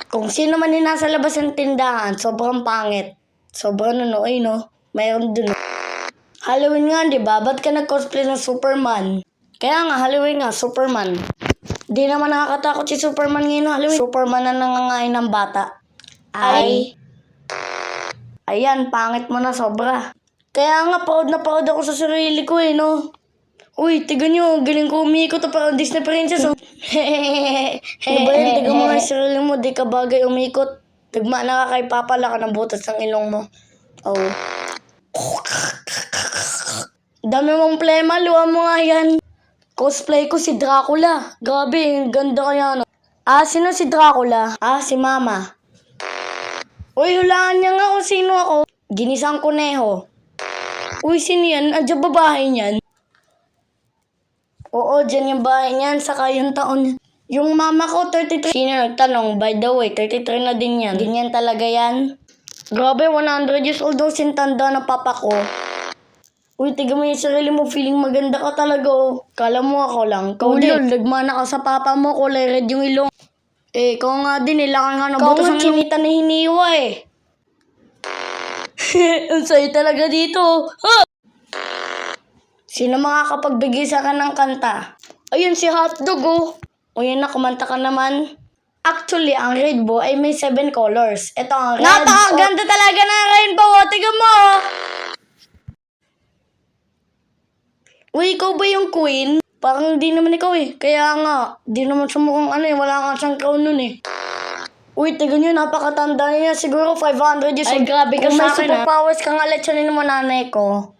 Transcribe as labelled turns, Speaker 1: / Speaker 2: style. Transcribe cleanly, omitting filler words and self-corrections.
Speaker 1: Kung sino man yung nasa labas ng tindahan, sobrang pangit. Sobrang nunoy, no? Mayroon dun. Halloween nga, di ba? Ba't ka nag-cosplay ng Superman? Kaya nga, Halloween nga, Superman. Di naman nakakatakot si Superman ngayon Halloween. Superman na nangangain ng bata. Ayan, pangit mo na sobra. Kaya nga, proud na proud ako sa sarili ko no? Uy, tiga nyo, galing ko umikot parang Disney princess oh. Ano ba yun? Tiga mo nga yung sarili mo, di ka bagay umikot. Tagma na ka kay papala ka ng butas ng ilong mo. Oh. Dami mong plema, luha mo nga yan. Cosplay ko si Dracula. Grabe, ganda kaya no. Sino si Dracula? Si Mama. Uy, hulaan niya nga kung sino ako. Ginisang kuneho. Uy, sino yan? Andiyan ba bahay niyan? Oo, dyan yung bahay niyan, saka yung taon. Yung mama ko, 33. Sino nagtanong? By the way, 33 na din yan. Ganyan talaga yan. Grabe, 100 years old daw sintanda na papa ko. Uy, tiga mo yung sarili mo, feeling maganda ka talaga oh. Kala mo ako lang. Kaulol, nagmana ka sa papa mo, kulay red yung ilong. Ikaw nga din, ilangan nga ng butas ng kinita na hiniwa Ang sayo talaga dito. Sino makakapagbigay sa akin ng kanta? Ayun si Hotdog O yun na, kumanta ka naman. Actually, ang rainbow ay may 7 colors. Ito ang red. Napakaganda talaga ng rainbow. Tiga mo. Uy, ikaw ba yung queen? Parang di naman ikaw Kaya nga, di naman sumukhang wala kang siyang crown nun Uy, tiga nyo, napakatanda niya. Siguro 500 years old. Ay, grabe ka sa akin Kung may superpowers kang alatsanin mo nanay ko,